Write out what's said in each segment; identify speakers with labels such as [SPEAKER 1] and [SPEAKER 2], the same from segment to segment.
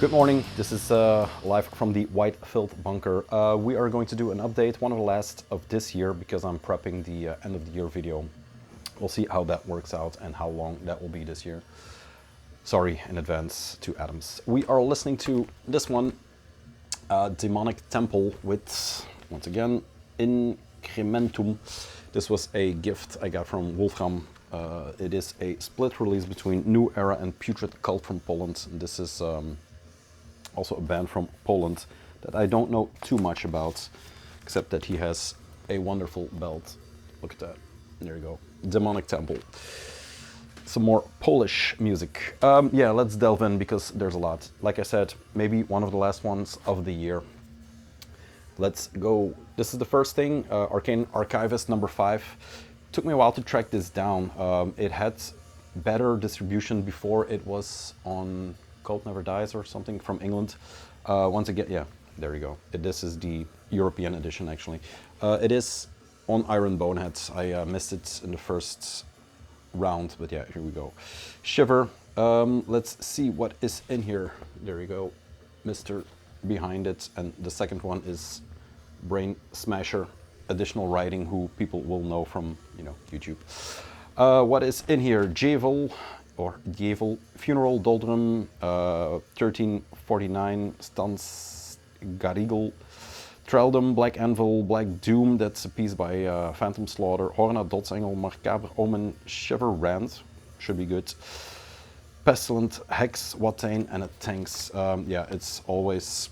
[SPEAKER 1] Good morning, this is live from the It Filth bunker. We are going to do an update, one of the last of this year, because I'm prepping the end of the year video. We'll see how that works out and how long that will be this year. Sorry in advance to Adams. We are listening to this one, Demonic Temple with, once again, Incrementum. This was a gift I got from Wolfram. It is a split release between New Era and Putrid Cult from Poland. This is also a band from Poland that I don't know too much about, except that he has a wonderful belt. Look at that. There you go. Demonic Temple. Some more Polish music. Yeah, let's delve in because there's a lot. Like I said, maybe one of the last ones of the year. Let's go. This is the first thing, Arcane Archivist number 5. Took me a while to track this down. It had better distribution before. It was on Cult Never Dies or something from England. Once again, yeah, there you go. This is the European edition, actually. It is on Iron Boneheads. I missed it in the first round, but yeah, here we go. Shiver. Let's see what is in here. There you go, Mr. behind it. And the second one is Brain Smasher. Additional writing who people will know from, you know, YouTube. What is in here? Djevel, or Djevel, Funeral Doldrum, 1349, Stans Garigel, Traldum, Black Anvil, Black Doom, that's a piece by Phantom Slaughter, Horna, Dotsengel, Macabre Omen, Shiver Rand, should be good. Pestilent, Hex, Watain, and a Tanks. Yeah, it's always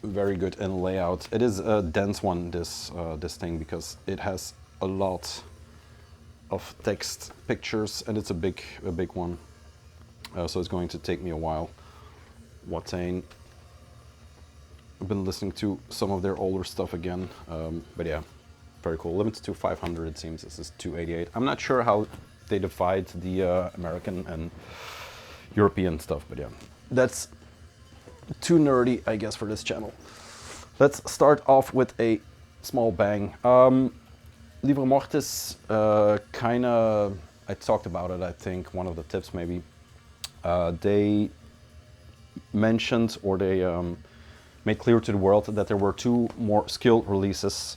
[SPEAKER 1] very good in layout. It is a dense one, this thing, because it has a lot of text, pictures, and it's a big one. So it's going to take me a while. Watain. I've been listening to some of their older stuff again, but yeah, very cool. Limited to 500, it seems. This is 288. I'm not sure how they divide the American and European stuff, but yeah, that's too nerdy, I guess, for this channel. Let's start off with a small bang. Livre Mortis, kinda, I talked about it, I think, one of the tips maybe. They mentioned, or they made clear to the world that there were 2 more Skjold releases,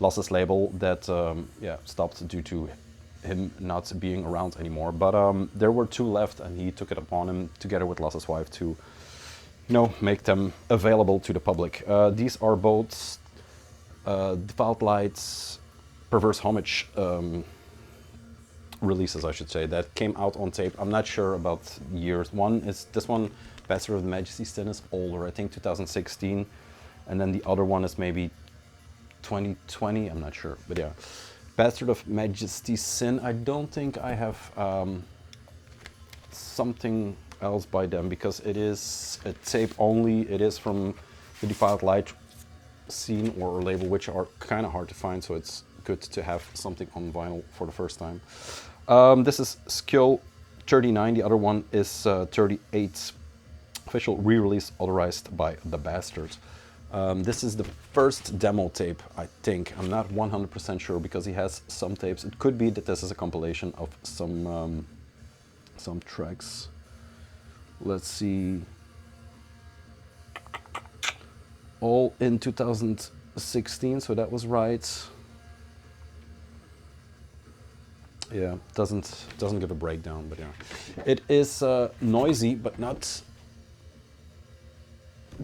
[SPEAKER 1] Losses label, that yeah, stopped due to him not being around anymore. But there were 2 left, and he took it upon him, together with Losses wife, to, you know, make them available to the public. These are both Defiled Lights, Perverse Homage releases, I should say, that came out on tape. I'm not sure about years. One is this one, Bastard of Majesty's Sin, is older, I think 2016, and then the other one is maybe 2020. I'm not sure, but yeah, Bastard of Majesty's Sin. I don't think I have something else by them, because it is a tape only. It is from the Defiled Light scene or label, which are kind of hard to find, so it's good to have something on vinyl for the first time. This is Skjold 39, the other one is 38, official re-release authorized by the Bastard. This is the first demo tape, I think. I'm not 100% sure, because he has some tapes. It could be that this is a compilation of some tracks. Let's see. All in 2016, so that was right. Yeah, doesn't give a breakdown, but yeah, it is noisy, but not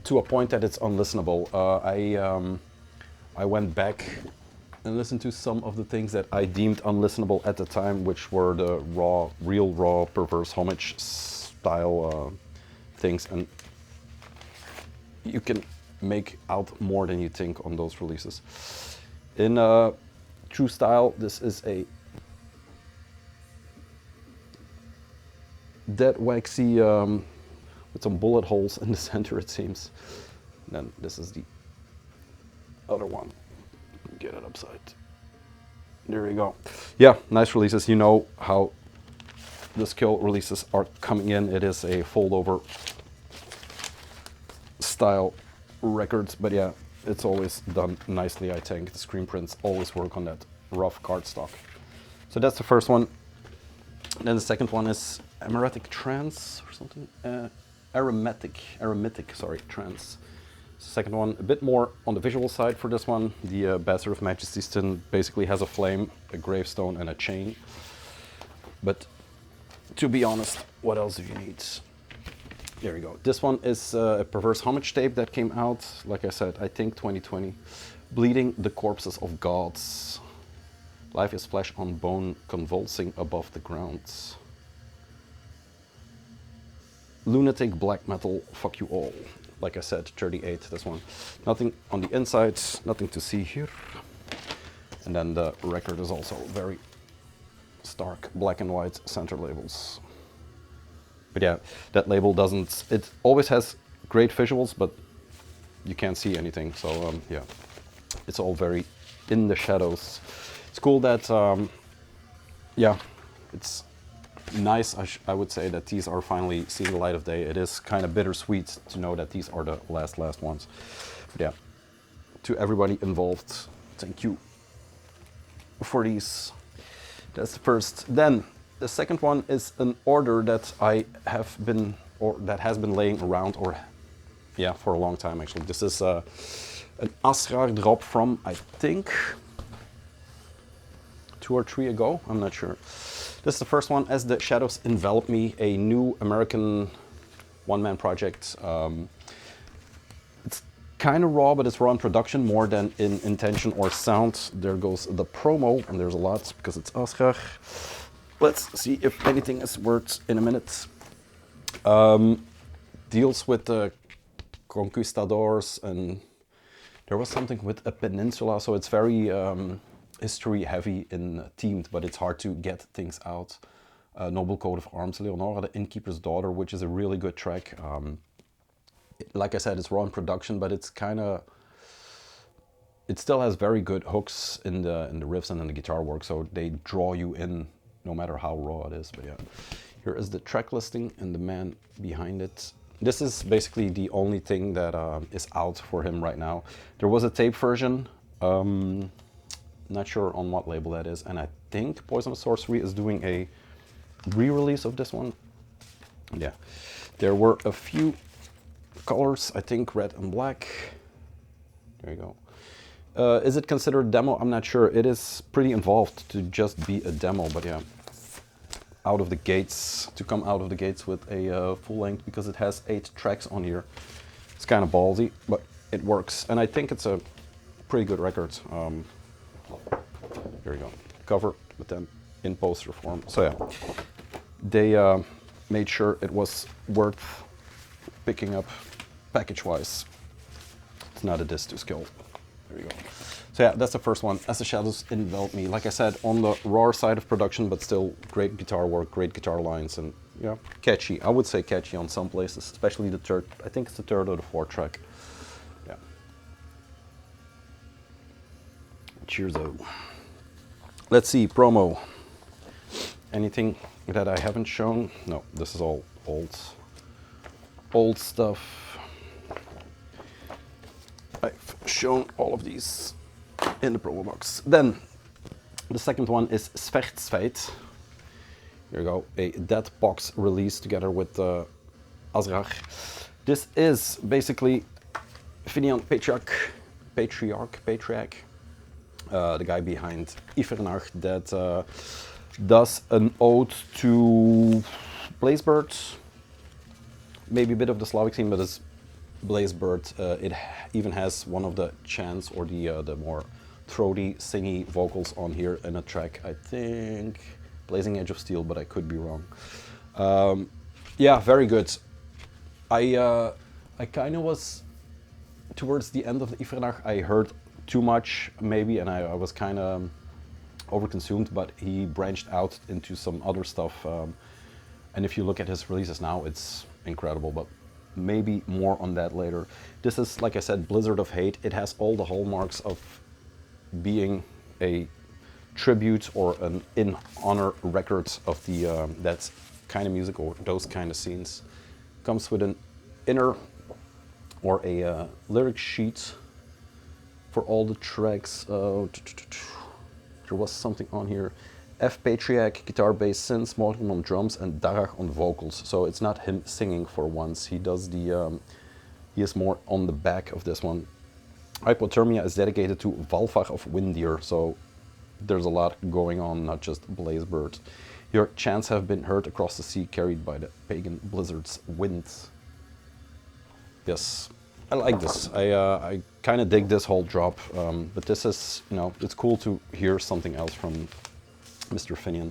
[SPEAKER 1] to a point that it's unlistenable. I went back and listened to some of the things that I deemed unlistenable at the time, which were the real raw Perverse Homage style things, and you can make out more than you think on those releases. In true style, this is a dead waxy with some bullet holes in the center, it seems. And then this is the other one. Get it upside. There we go. Yeah, nice releases. You know how the Skjold releases are coming in. It is a fold-over style records, but yeah, it's always done nicely, I think. The screen prints always work on that rough cardstock. So that's the first one. Then the second one is Aromatic Trance or something. Aromatic, sorry, Trance. Second one, a bit more on the visual side for this one. The Bastard of Majestic basically has a flame, a gravestone, and a chain. But to be honest, what else do you need? There you go. This one is a Perverse Homage tape that came out, like I said, I think 2020. Bleeding the Corpses of Gods. Life is flesh on bone, convulsing above the ground. Lunatic black metal, fuck you all. Like I said, 38, this one. Nothing on the inside, nothing to see here. And then the record is also very stark black and white center labels. But yeah, that label doesn't, it always has great visuals, but you can't see anything. So yeah, it's all very in the shadows. It's cool that, yeah, it's nice, I would say, that these are finally seeing the light of day. It is kind of bittersweet to know that these are the last ones. But yeah, to everybody involved, thank you for these. That's the first. Then the second one is an order that I have been, or that has been laying around, or yeah, for a long time actually. This is an Asrar drop from, I think, 2 or 3 ago, I'm not sure. This is the first one, As the Shadows Envelop Me, a new American one-man project. It's kind of raw, but it's raw in production more than in intention or sound. There goes the promo, and there's a lot because it's Asrar. Let's see if anything is worth in a minute. Deals with the conquistadors, and there was something with a peninsula, so it's very history heavy in themed, but it's hard to get things out. Noble Coat of Arms, Leonora, the Innkeeper's Daughter, which is a really good track. Like I said, it's raw in production, but it's kind of, it still has very good hooks in the riffs and in the guitar work, so they draw you in no matter how raw it is. But yeah, here is the track listing and the man behind it. This is basically the only thing that is out for him right now. There was a tape version. Not sure on what label that is, and I think Poison Sorcery is doing a re-release of this one. Yeah, there were a few colors, I think red and black. There you go. Is it considered demo? I'm not sure. It is pretty involved to just be a demo, but yeah, out of the gates, to come out of the gates with a full length, because it has 8 tracks on here. It's kind of ballsy, but it works, and I think it's a pretty good record. There you go, cover, but then in poster form. So yeah, they made sure it was worth picking up package-wise. It's not a disc to Skjold. There you go. So yeah, that's the first one, As the Shadows Envelop Me. Like I said, on the raw side of production, but still great guitar work, great guitar lines, and yeah, catchy. I would say catchy on some places, especially the third, I think it's the third or the fourth track. Yeah. Cheers-o. Let's see, promo. Anything that I haven't shown? No, this is all old stuff. I've shown all of these in the promo box. Then the second one is Zwertsveit. Here you go, a Dead Box release together with Asrar. This is basically Finian Patriarch, the guy behind Ifernach, that does an ode to Blazebird, maybe a bit of the Slavic theme, but it's Blazebird. It even has one of the chants or the more throaty, singy vocals on here in a track, I think Blazing Edge of Steel, but I could be wrong. Yeah, very good. I kind of was, towards the end of the Ifernach, I heard too much maybe, and I was kind of overconsumed, but he branched out into some other stuff, and if you look at his releases now, it's incredible, but maybe more on that later. This is, like I said, Blizzard of Hate. It has all the hallmarks of being a tribute or an in honor record of the that kind of music or those kind of scenes. Comes with an inner or a lyric sheet for all the tracks. There was something on here. F. Patriarch, guitar, bass, synths, Morgan on drums, and Darach on vocals. So it's not him singing for once. He does the, he is more on the back of this one. Hypothermia is dedicated to Valfach of Windeer, so there's a lot going on, not just Blazebird. Your chants have been heard across the sea, carried by the pagan blizzard's winds. Yes, I like this. I kind of dig this whole drop, but this is, you know, it's cool to hear something else from Mr. Finian.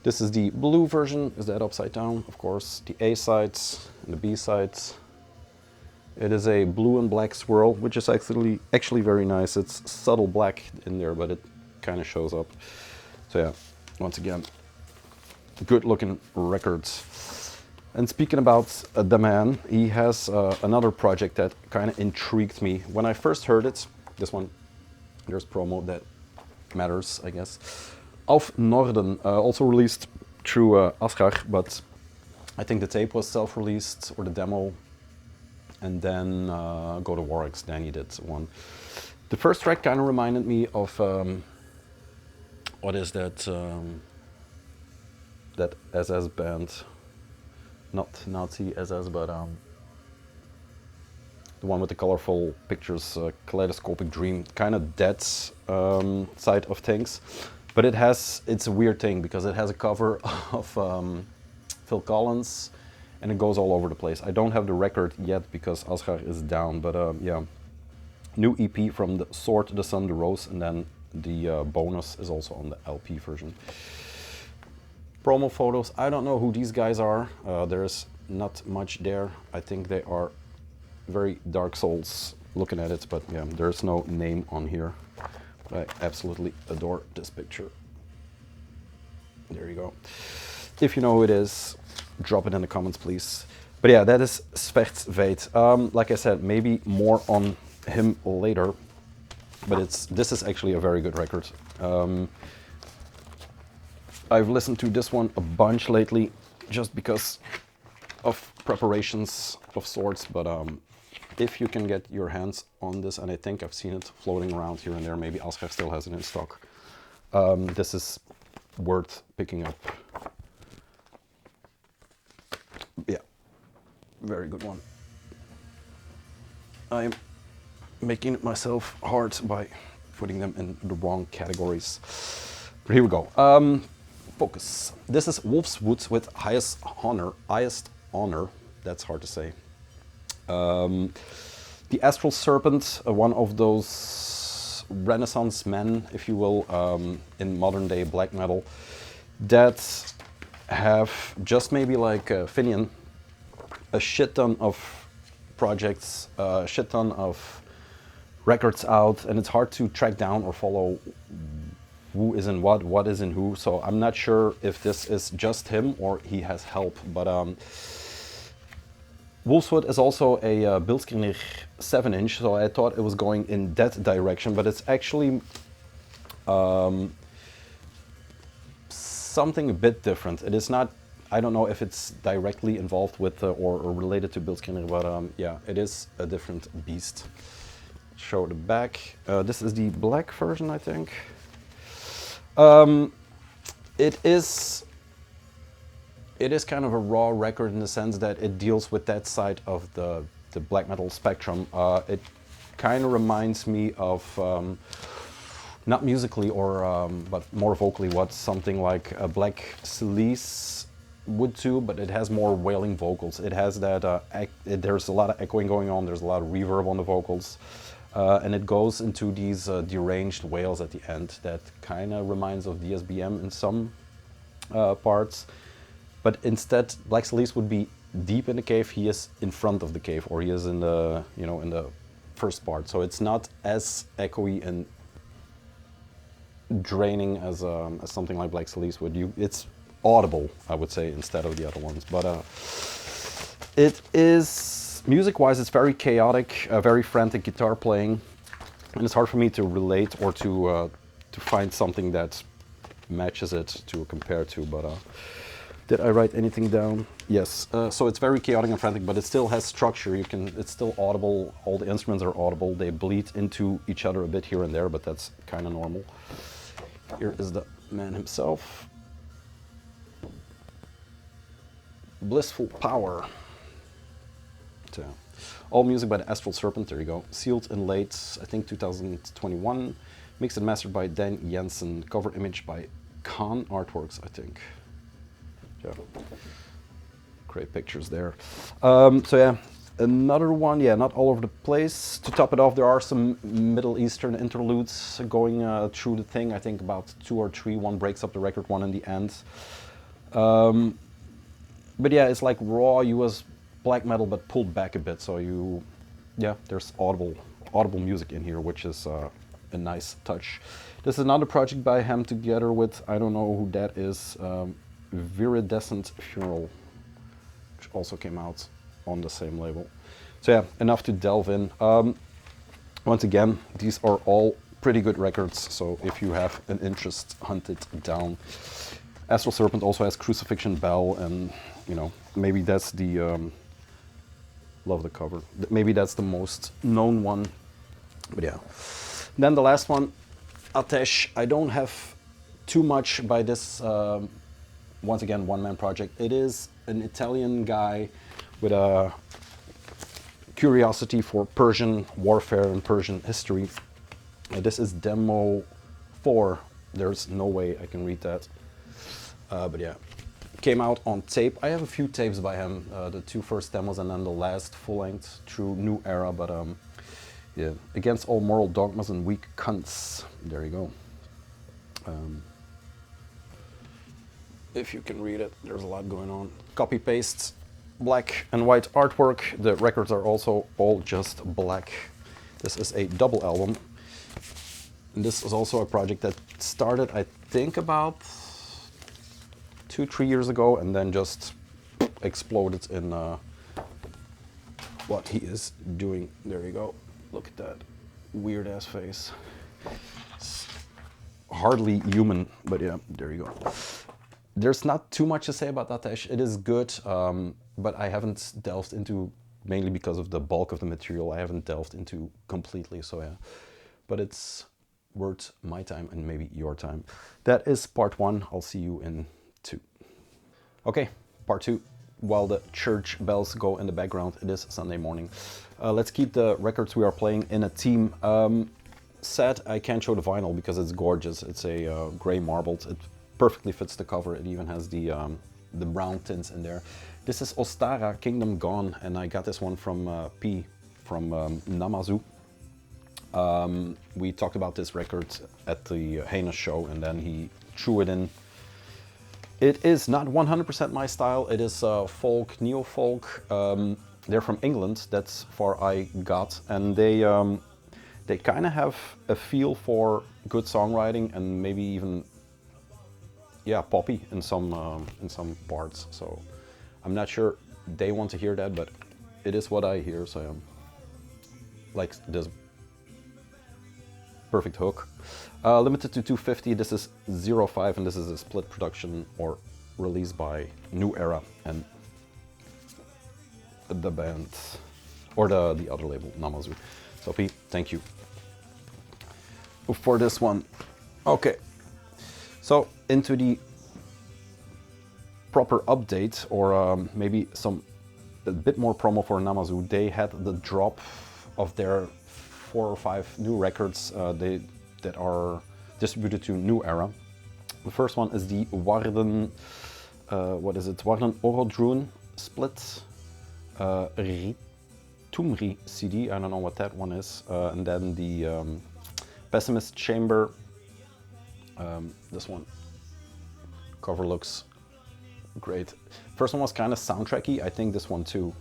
[SPEAKER 1] This is the blue version. Is that upside down? Of course. The A sides and the B sides. It is a blue and black swirl, which is actually very nice. It's subtle black in there, but it kind of shows up. So yeah, once again, good looking records. And speaking about the man, he has another project that kind of intrigued me. When I first heard it, this one, there's promo that matters, I guess. Auf Norden, also released through Asgard, but I think the tape was self-released, or the demo, and then Go to Warwick's, Danny did one. The first track kind of reminded me of, what is that, that SS band, not Nazi SS, but the one with the colorful pictures, Kaleidoscopic Dream, kind of that side of things. But it's a weird thing because it has a cover of Phil Collins and it goes all over the place. I don't have the record yet because Asgard is down, but yeah. New EP from The Sword, The Sun, The Rose, and then the bonus is also on the LP version. Promo photos, I don't know who these guys are. There's not much there. I think they are very Dark Souls looking at it, but yeah, there's no name on here. I absolutely adore this picture. There you go. If you know who it is, drop it in the comments, please. But yeah, that is Zwertsveit. Like I said, maybe more on him later, but this is actually a very good record. I've listened to this one a bunch lately, just because of preparations of sorts, but if you can get your hands on this, and I think I've seen it floating around here and there, maybe Asgard still has it in stock, this is worth picking up. Yeah, very good one. I'm making it myself hard by putting them in the wrong categories. But here we go. Focus. This is Wolf's Woods with highest honor, that's hard to say. The Astral Serpent, one of those Renaissance men, if you will, in modern day black metal, that have just maybe like Finian, a shit ton of projects, a shit ton of records out, and it's hard to track down or follow who is in what is in who. So I'm not sure if this is just him or he has help, but Wolfswood is a Bilskirnir 7-inch, so I thought it was going in that direction, but it's actually something a bit different. It is not, I don't know if it's directly involved with or related to Bilskirnir, but yeah, it is a different beast. Show the back. This is the black version, I think. It is kind of a raw record in the sense that it deals with that side of the black metal spectrum. It kind of reminds me of, not musically or but more vocally, what something like a Black Sleaze would do, but it has more wailing vocals. It has that, there's a lot of echoing going on, there's a lot of reverb on the vocals. And it goes into these deranged wails at the end that kind of reminds of DSBM in some parts. But instead, Black Sleaze would be deep in the cave, he is in front of the cave, or he is in the, you know, in the first part. So it's not as echoey and draining as something like Black Sleaze would. It's audible, I would say, instead of the other ones. But it is, music-wise, it's very chaotic, very frantic guitar playing, and it's hard for me to relate or to find something that matches it to compare to. But did I write anything down? Yes. So it's very chaotic and frantic, but it still has structure. It's still audible. All the instruments are audible. They bleed into each other a bit here and there, but that's kind of normal. Here is the man himself. Blissful Power. So, all music by the Astral Serpent, there you go. Sealed in late, I think 2021. Mixed and mastered by Dan Jensen. Cover image by Khan Artworks, I think. Yeah. Great pictures there. So yeah, another one, yeah, not all over the place. To top it off, there are some Middle Eastern interludes going through the thing. I think about 2 or 3. One breaks up the record, one in the end. But yeah, it's like raw US black metal, but pulled back a bit. So yeah, there's audible music in here, which is a nice touch. This is another project by him together with, I don't know who that is, Viridescent Funeral, which also came out on the same label. So yeah, enough to delve in. Once again, these are all pretty good records, so if you have an interest, hunt it down. Astral Serpent also has Crucifixion Bell, and you know, maybe that's the love the cover. Maybe that's the most known one, but yeah. Then the last one, Atesh. I don't have too much by this. Once again, one-man project. It is an Italian guy with a curiosity for Persian warfare and Persian history. This is demo 4. There's no way I can read that. But yeah, came out on tape. I have a few tapes by him, the 2 first demos and then the last full-length through New Era, but yeah, Against All Moral Dogmas and Weak Cunts. There you go. If you can read it, there's a lot going on. Copy-paste, black and white artwork. The records are also all just black. This is a double album. And this is also a project that started, I think, about 2-3 years ago, and then just exploded in what he is doing. There you go. Look at that weird ass face. It's hardly human, but yeah, there you go. There's not too much to say about Atesh. It is good, but I haven't delved into, mainly because of the bulk of the material, I haven't delved into completely, so yeah. But it's worth my time and maybe your time. That is part 1. I'll see you in 2. Okay, part 2. While the church bells go in the background, it is Sunday morning. Let's keep the records we are playing in a theme. Sad I can't show the vinyl because it's gorgeous. It's a gray marbled. It perfectly fits the cover. It even has the brown tints in there. This is Ostara, Kingdom Gone, and I got this one from P, from Namazu. We talked about this record at the Heinous show, and then he threw it in. It is not 100% my style. It is folk, neo-folk. They're from England, that's far I got, and they kind of have a feel for good songwriting and maybe even, yeah, poppy in some parts. So I'm not sure they want to hear that, but it is what I hear. So like this perfect hook. Limited to 250. This is 05, and this is a split production or released by New Era and the band, or the other label, Namazu. So Pete, thank you for this one. Okay, so into the proper update, or maybe a bit more promo for Namazu. They had the drop of their 4 or 5 new records that are distributed to New Era. The first one is the Warden, what is it? Warden Orodrun split Ritumri CD. I don't know what that one is. And then the Pessimist Chamber. This one cover looks great. First one was kind of soundtracky. I think this one too.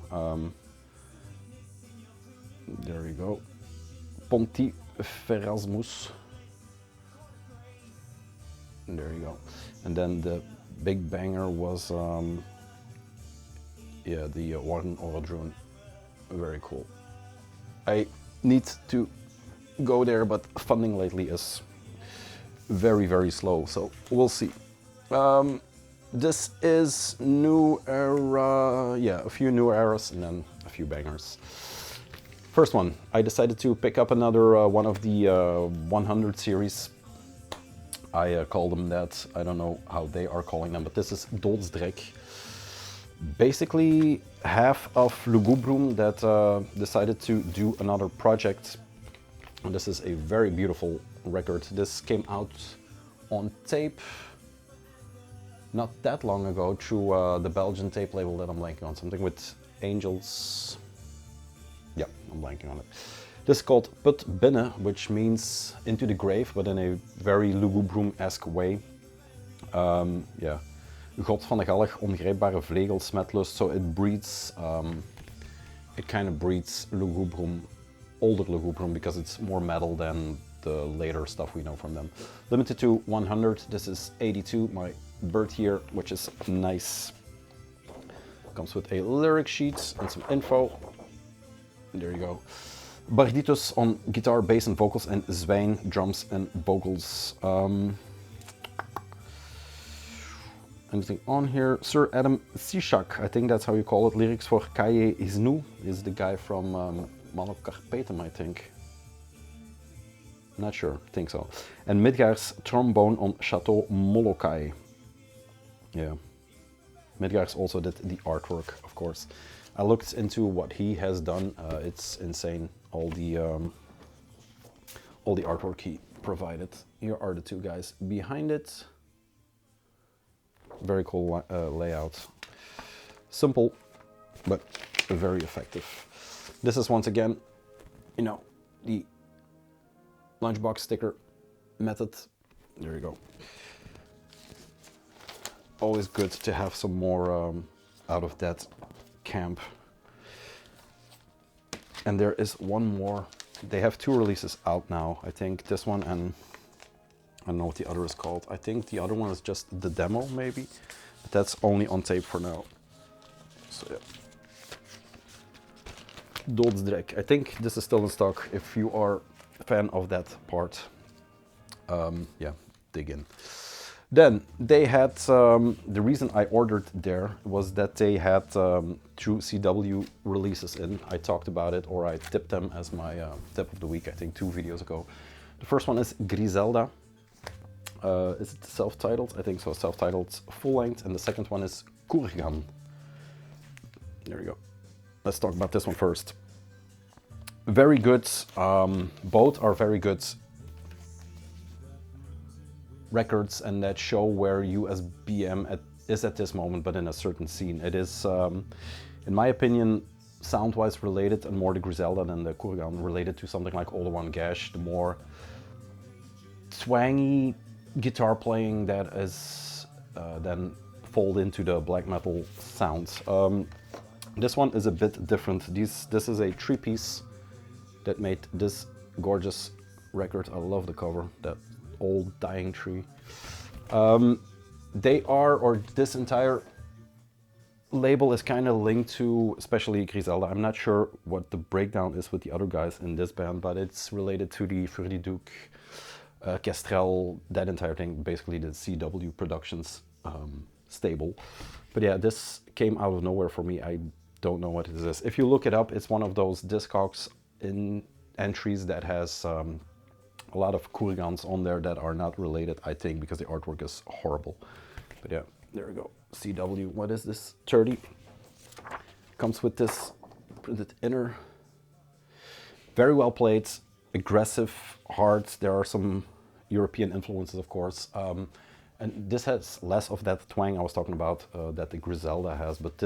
[SPEAKER 1] There you go. Pontiferasmus. There you go. And then the big banger was, yeah, the Warden Orodrun. Very cool. I need to go there, but funding lately is very, very slow, so we'll see. This is New Era, yeah, a few New Eras and then a few bangers. First one, I decided to pick up another one of the 100 series. I call them that. I don't know how they are calling them, but this is doodsdrek. Basically half of Lugubrum that decided to do another project. And this is a very beautiful record. This came out on tape not that long ago through the Belgian tape label that I'm blanking on. Something with angels. Yeah, I'm blanking on it. This is called Put Binnen, which means into the grave, but in a very Lugubrum-esque way. Yeah. God van de galg, ongrijpbare vlegels, smetlust. So it breeds, it kind of breeds Lugubrum, older Lugubrum, because it's more metal than the later stuff we know from them. Limited to 100. This is 82, my birth year, which is nice. Comes with a lyric sheet and some info. And there you go. Barditos on guitar, bass and vocals, and Zwijn drums and vocals. Anything on here? Sir Adam Sishak, I think that's how you call it. Lyrics for Kaye Isnu is the guy from Man op Karpetum, I think. Not sure, think so. And Midgard's trombone on Chateau Molokai. Yeah. Midgard's also did the artwork, of course. I looked into what he has done. It's insane. All the artwork he provided. Here are the two guys behind it. Very cool layout. Simple, but very effective. This is once again, you know, the lunchbox sticker method. There you go. Always good to have some more out of that camp. And there is one more. They have two releases out now. I think this one, and I don't know what the other is called. I think the other one is just the demo, maybe. But that's only on tape for now. So yeah. Doodsdrek. I think this is still in stock. If you are a fan of that part, yeah, dig in. Then they had, the reason I ordered there was that they had two CW releases in. I talked about it, or I tipped them as my tip of the week, I think 2 videos ago. The first one is Griselda. Is it self-titled? I think so, self-titled full length. And the second one is Kurgan. There we go. Let's talk about this one first. Very good. Both are very good records, and that show where you as BM is at this moment, but in a certain scene. It is, in my opinion, sound-wise related, and more the Griselda than the Kurgan, related to something like Vol.1 Gash, the more twangy guitar playing that is then fold into the black metal sounds. This one is a bit different. This is a 3-piece that made this gorgeous record. I love the cover, that old dying tree. They are, or this entire label is kind of linked to, especially Griselda. I'm not sure what the breakdown is with the other guys in this band, but it's related to the Furdy Duke, Kestrel, that entire thing, basically the CW Productions stable. But yeah, this came out of nowhere for me. I don't know what it is. If you look it up, it's one of those Discogs in entries that has a lot of Kurgans on there that are not related, I think, because the artwork is horrible. But yeah, there we go. CW, what is this? 30. Comes with this printed inner. Very well played, aggressive, hard. There are some European influences, of course. And this has less of that twang I was talking about that the Griselda has, but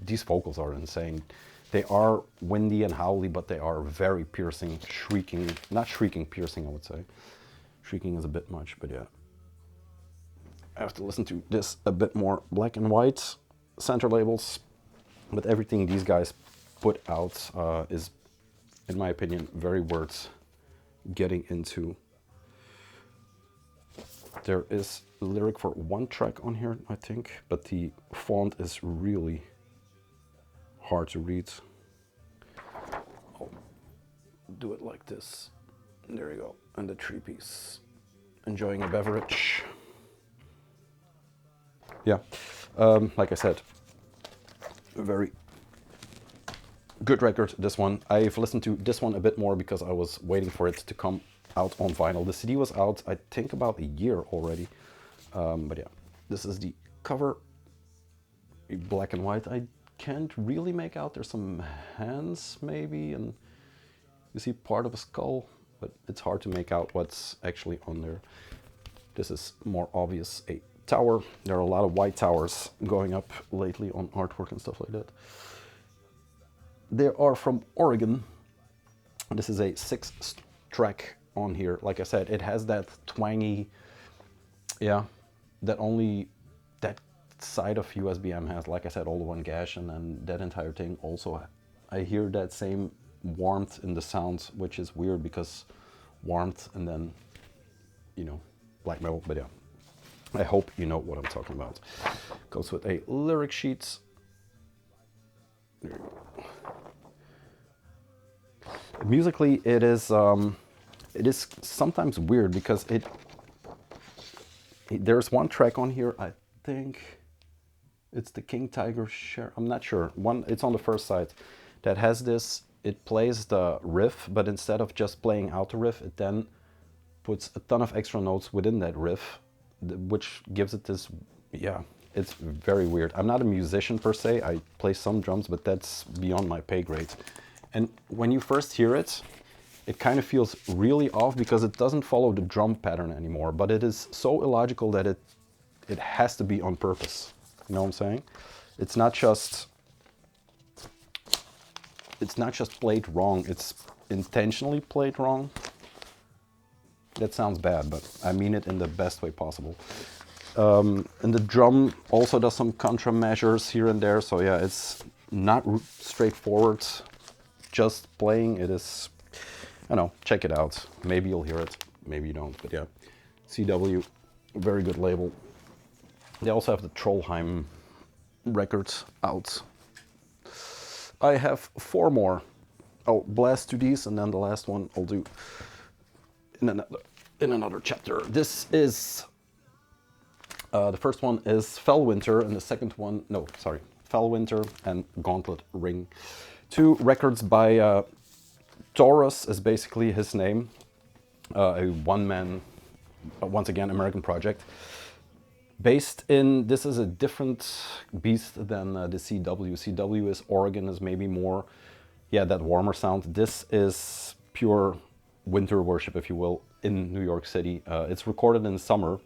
[SPEAKER 1] these vocals are insane. They are windy and howly, but they are very piercing, shrieking, not shrieking, piercing, I would say. Shrieking is a bit much, but yeah. I have to listen to this a bit more. Black and white center labels, but everything these guys put out is, in my opinion, very worth getting into. There is a lyric for one track on here, I think, but the font is really hard to read. I'll do it like this. There you go. And the 3-piece. Enjoying a beverage. Yeah, like I said, very Good record, this one. I've listened to this one a bit more because I was waiting for it to come out on vinyl. The CD was out, I think, about a year already. But yeah, this is the cover, black and white. I can't really make out. There's some hands maybe, and you see part of a skull, but it's hard to make out what's actually on there. This is more obvious, a tower. There are a lot of white towers going up lately on artwork and stuff like that. They are from Oregon. This is a 6-track on here. Like I said, it has that twangy, yeah, that only that side of USBM has. Like I said, all the one gash, and then that entire thing also, I hear that same warmth in the sounds, which is weird because warmth and then, you know, black metal. But yeah, I hope you know what I'm talking about. Goes with a lyric sheet. There you go. Musically, it is sometimes weird because there's one track on here, I think it's the King Tiger Share, I'm not sure. It's on the first side that has this, it plays the riff, but instead of just playing out the riff, it then puts a ton of extra notes within that riff, which gives it this, yeah, it's very weird. I'm not a musician per se, I play some drums, but that's beyond my pay grade. And when you first hear it, it kind of feels really off because it doesn't follow the drum pattern anymore, but it is so illogical that it has to be on purpose. You know what I'm saying? It's not just played wrong, it's intentionally played wrong. That sounds bad, but I mean it in the best way possible. And the drum also does some contra measures here and there, so yeah, it's not straightforward. Just playing, it is, I don't know, check it out. Maybe you'll hear it, maybe you don't, but yeah. CW, very good label. They also have the Trollheim records out. I have 4 more. I'll blast to these, and then the last one I'll do in another chapter. This is, the first one is Fellwinter, and the second one, no, sorry, Fellwinter and Gauntlet Ring. 2 records by Taurus is basically his name, a one-man, once again, American project. Based in, this is a different beast than the CW. CW is Oregon, is maybe more, yeah, that warmer sound. This is pure winter worship, if you will, in New York City. It's recorded in summer,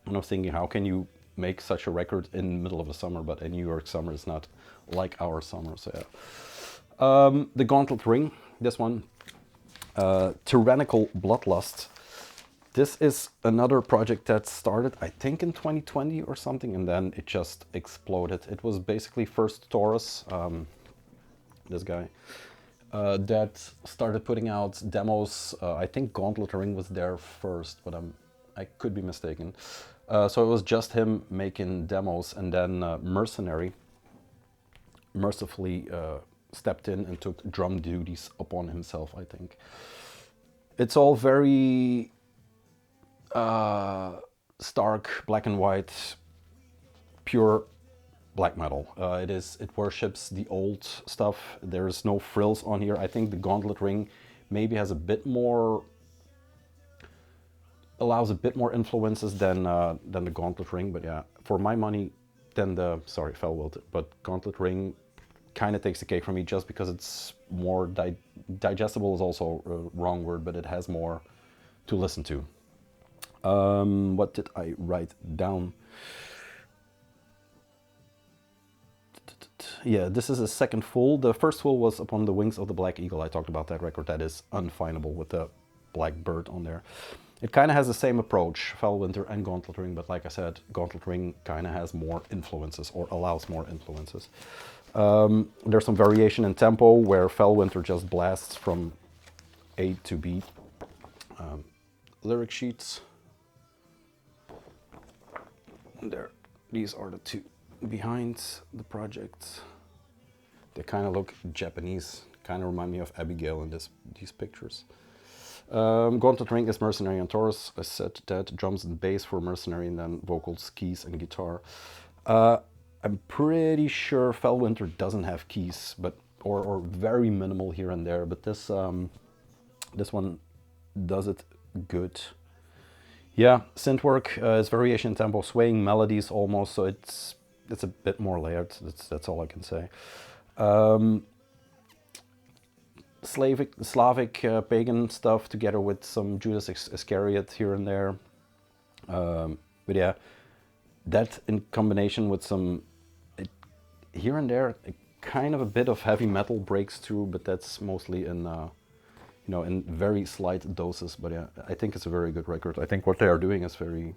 [SPEAKER 1] and I was thinking, how can you make such a record in the middle of the summer? But a New York summer is not like our summer, so yeah. The Gauntlet Ring, this one, Tyrannical Bloodlust. This is another project that started, I think, in 2020 or something, and then it just exploded. It was basically first Taurus, this guy, that started putting out demos. I think Gauntlet Ring was there first, but I could be mistaken. So it was just him making demos, and then Mercenary mercifully stepped in and took drum duties upon himself, I think. It's all very stark, black and white, pure black metal. It worships the old stuff. There's no frills on here. I think the Gauntlet Ring maybe has a bit more, allows a bit more influences than the Gauntlet Ring, but yeah, for my money, then the, sorry, Fellwinter, but Gauntlet Ring kind of takes the cake for me just because it's more digestible is also a wrong word, but it has more to listen to. What did I write down? Yeah, this is a second full. The first full was Upon the Wings of the Black Eagle. I talked about that record. That is unfindable with the black bird on there. It kind of has the same approach, Fellwinter and Gauntlet Ring, but like I said, Gauntlet Ring kind of has more influences, or allows more influences. There's some variation in tempo where Fellwinter just blasts from A to B. Lyric sheets. There, these are the 2 behind the project. They kind of look Japanese, kind of remind me of Abigail in these pictures. Gauntlet Ring is Mercenary and Taurus. I said that, drums and bass for Mercenary, and then vocals, keys, and guitar. I'm pretty sure Fellwinter doesn't have keys, but or very minimal here and there, but this this one does it good. Yeah, synth work is variation in tempo, swaying melodies almost, so it's a bit more layered. That's all I can say. Slavic pagan stuff together with some Judas Iscariot here and there. But yeah, that in combination with some here and there, kind of a bit of heavy metal breaks through, but that's mostly in you know, in very slight doses. But yeah, I think it's a very good record. I think what they are doing is very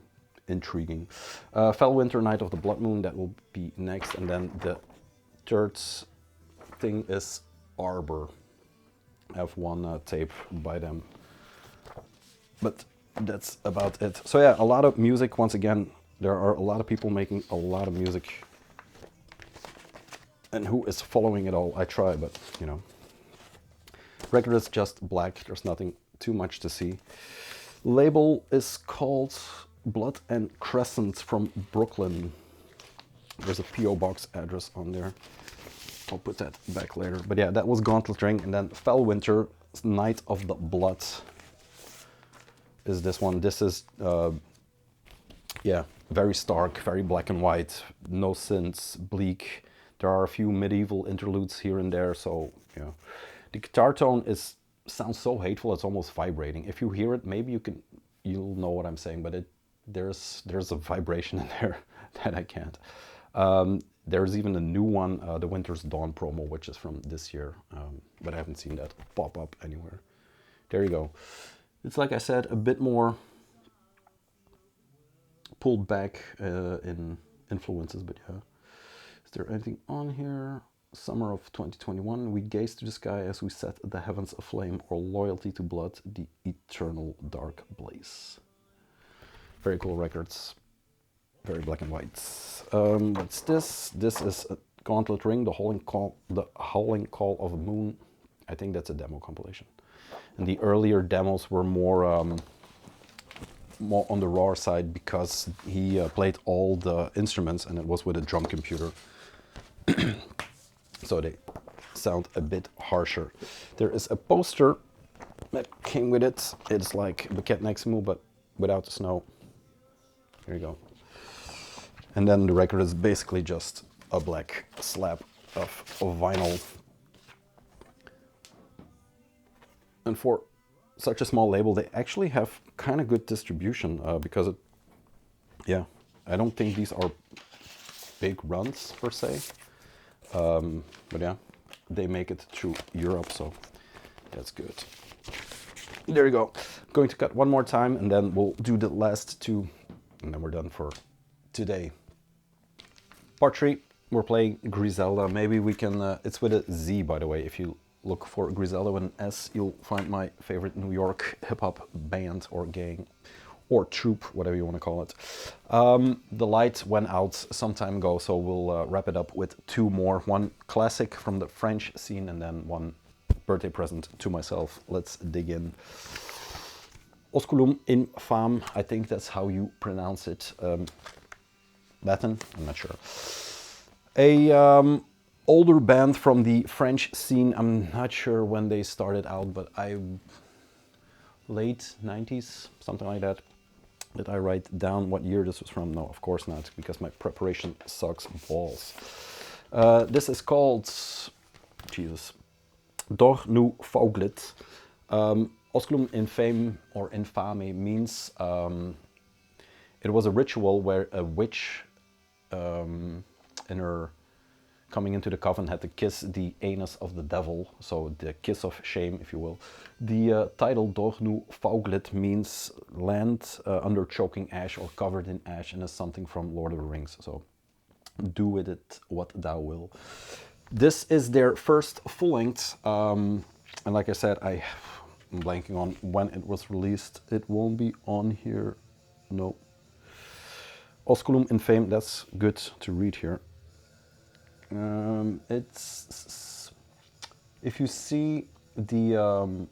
[SPEAKER 1] intriguing. Fell Winter, Night of the Blood Moon, that will be next, and then the third thing is Arbor. I have one tape by them, but that's about it. So yeah, a lot of music. Once again, there are a lot of people making a lot of music, and who is following it all? I try, but you know, record is just black. There's nothing too much to see. Label is called Blood and Crescent from Brooklyn. There's a PO box address on there. I'll put that back later. But yeah, that was Gauntlet Ring, and then Fell Winter, Night of the Blood is this one. This is, yeah, very stark, very black and white, no synths, bleak. There are a few medieval interludes here and there, so, you know. The guitar tone sounds so hateful, it's almost vibrating. If you hear it, maybe you'll know what I'm saying, but there's a vibration in there that I can't. There's even a new one, the Winter's Dawn promo, which is from this year, but I haven't seen that pop up anywhere. There you go. It's like I said, a bit more pulled back in influences, but yeah. Is there anything on here? Summer of 2021, we gaze to the sky as we set the heavens aflame, or loyalty to blood, the eternal dark blaze. Very cool records. Very black and white. What's this? This is a Gauntlet Ring, the Howling Call of a Moon. I think that's a demo compilation. And the earlier demos were more on the raw side because he played all the instruments and it was with a drum computer. So they sound a bit harsher. There is a poster that came with it. It's like Bucket Next Move, but without the snow. Here you go. And then the record is basically just a black slab of vinyl. And for such a small label, they actually have kind of good distribution because yeah, I don't think these are big runs per se. But yeah, they make it through Europe, so that's good. There you go. I'm going to cut one more time and then we'll do the last two and then we're done for today. Part 3, we're playing Griselda. Maybe we can, it's with a Z by the way. If you look for Griselda with an S, you'll find my favorite New York hip-hop band or gang or troupe, whatever you want to call it. The light went out some time ago, so we'll wrap it up with two more. One classic from the French scene and then one birthday present to myself. Let's dig in. Osculum Infame, I think that's how you pronounce it. Latin, I'm not sure. A older band from the French scene. I'm not sure when they started out, but late 90s, something like that. Did I write down what year this was from? No, of course not, because my preparation sucks balls. This is called, Jesus, Door nu Fauglit. Osculum Infame or Infame means it was a ritual where a witch in her coming into the coven had to kiss the anus of the devil, so the kiss of shame, if you will. The title Door nu Fauglit means land under choking ash or covered in ash, and is something from Lord of the Rings, so do with it what thou will. This is their first full-length, and like I said, I'm blanking on when it was released. It won't be on here, no. Osculum Infame, that's good to read here. It's, if you see the,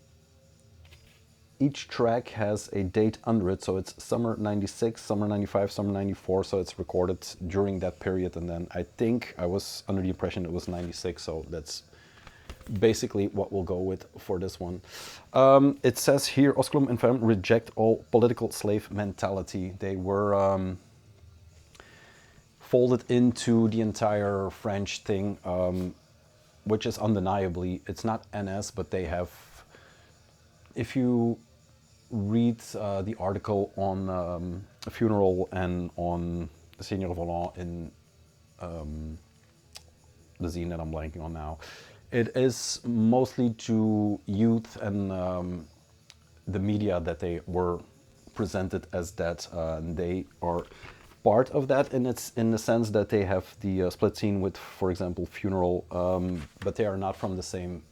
[SPEAKER 1] each track has a date under it, so it's summer 96, summer 95, summer 94, so it's recorded during that period, and then I think I was under the impression it was 96, so that's basically what we'll go with for this one. It says here, Osculum and Femme reject all political slave mentality. They were folded into the entire French thing, which is undeniably, it's not NS, but they have, if you read the article on a funeral and on the Seigneur Volant in the zine that I'm blanking on now, it is mostly to youth and the media that they were presented as that. They are part of that in the sense that they have the split scene with, for example, funeral, but they are not from the same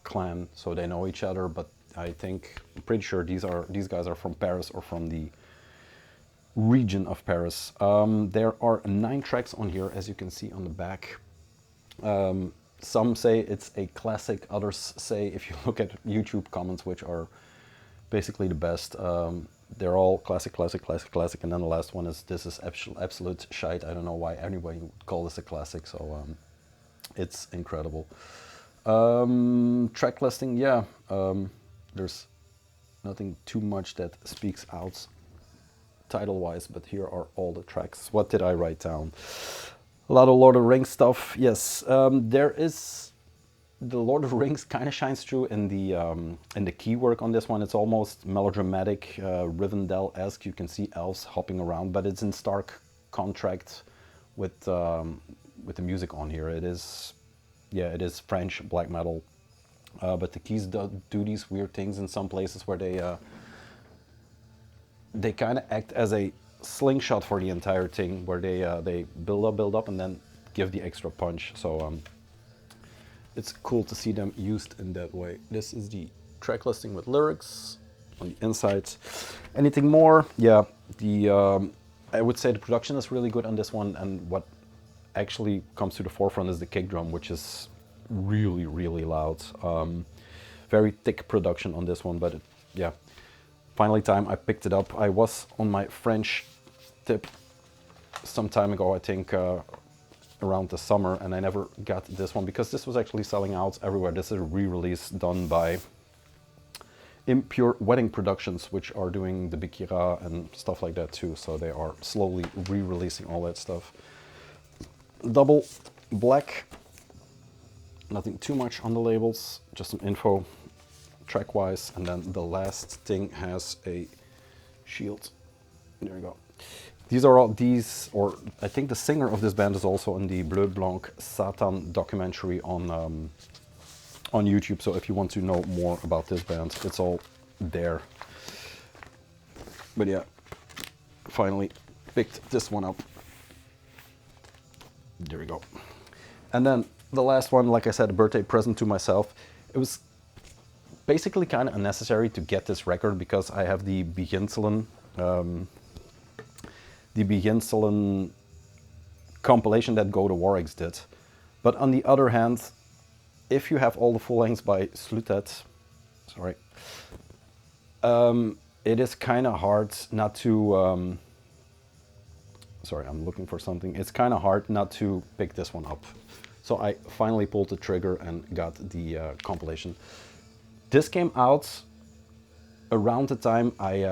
[SPEAKER 1] clan, so they know each other. But I'm pretty sure these guys are from Paris or from the region of Paris. There are 9 tracks on here, as you can see on the back. Some say it's a classic, others say, if you look at YouTube comments, which are basically the best, they're all classic, classic, classic, classic, and then the last one is, this is absolute shite. I don't know why anybody would call this a classic, so it's incredible. Track listing, yeah, there's nothing too much that speaks out title-wise, but here are all the tracks. What did I write down? A lot of Lord of the Rings stuff, yes. There is, the Lord of the Rings kind of shines through in the key work on this one. It's almost melodramatic, Rivendell-esque. You can see elves hopping around, but it's in stark contrast with the music on here. It is, yeah, it is French black metal, but the keys do these weird things in some places where they kind of act as a slingshot for the entire thing, where they build up, and then give the extra punch. So it's cool to see them used in that way. This is the track listing with lyrics on the inside. Anything more? Yeah, I would say the production is really good on this one, and what actually comes to the forefront is the kick drum, which is really, really loud. Very thick production on this one, but yeah. Finally time I picked it up. I was on my French tip some time ago, I think around the summer, and I never got this one because this was actually selling out everywhere. This is a re-release done by Impure Wedding Productions, which are doing the Bikira and stuff like that too, so they are slowly re-releasing all that stuff. Double black, nothing too much on the labels, just some info track wise, and then the last thing has a shield. There we go. These are all or I think the singer of this band is also in the Bleu Blanc Satan documentary on YouTube, so if you want to know more about this band, it's all there. But yeah, finally picked this one up. There we go. And then the last one, like I said, a birthday present to myself. It was basically kind of unnecessary to get this record because I have the Beginselen compilation that Go to Warwick's did. But on the other hand, if you have all the full lengths by Slutet, sorry, it is kind of hard not to, sorry, I'm looking for something. It's kind of hard not to pick this one up. So I finally pulled the trigger and got the compilation. This came out around the time I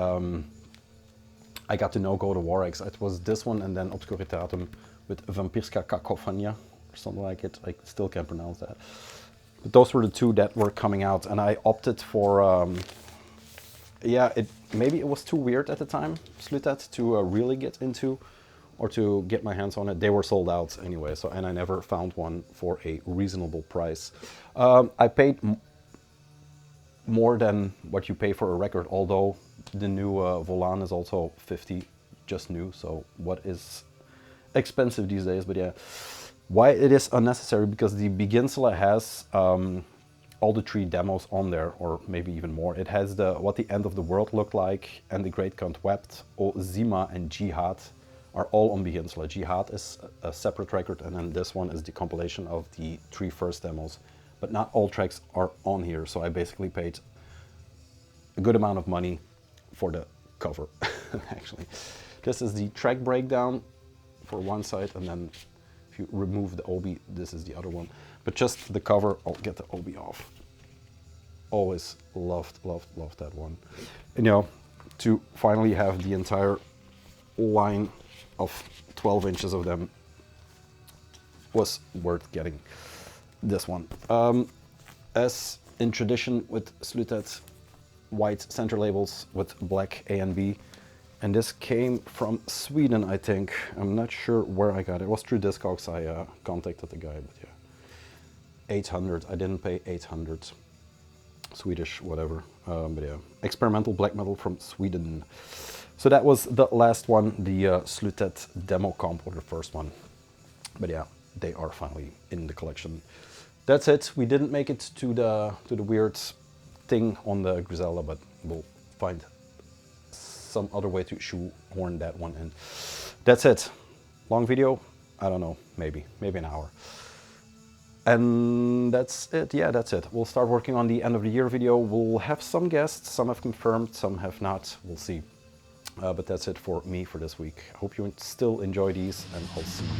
[SPEAKER 1] got to know Go to Warwick's. It was this one and then Obscuritatum with Vampirska Cacophania or something like it. I still can't pronounce that. But those were the two that were coming out, and I opted for, yeah, maybe it was too weird at the time, Slutet, to really get into or to get my hands on it. They were sold out anyway, so, and I never found one for a reasonable price. I paid more than what you pay for a record, although the new Vol.1 is also 50, just new, so what is expensive these days. But yeah, why it is unnecessary, because the Beginsela has all the 3 demos on there, or maybe even more. It has what the end of the world looked like, and the Great Count Wept, O Zima, and Jihad are all on Beginsela. Jihad is a separate record, and then this one is the compilation of the 3 first demos. But not all tracks are on here, so I basically paid a good amount of money for the cover, actually. This is the track breakdown for one side, and then if you remove the obi, this is the other one. But just the cover, I'll get the OB off. Always loved that one. And you know, to finally have the entire line of 12 inches of them was worth getting this one. As in tradition with Slutet, white center labels with black A and B. And this came from Sweden, I think. I'm not sure where I got it. It was through Discogs I contacted the guy, but yeah. 800, I didn't pay 800. Swedish, whatever. But yeah, experimental black metal from Sweden. So that was the last one, the Slutet demo comp, or the first one. But yeah, they are finally in the collection. That's it. We didn't make it to the weird thing on the Griselda, but we'll find some other way to shoehorn that one in. That's it. Long video? I don't know. Maybe an hour. And that's it. Yeah, that's it. We'll start working on the end of the year video. We'll have some guests. Some have confirmed, some have not. We'll see. But that's it for me for this week. I hope you still enjoy these, and I'll see you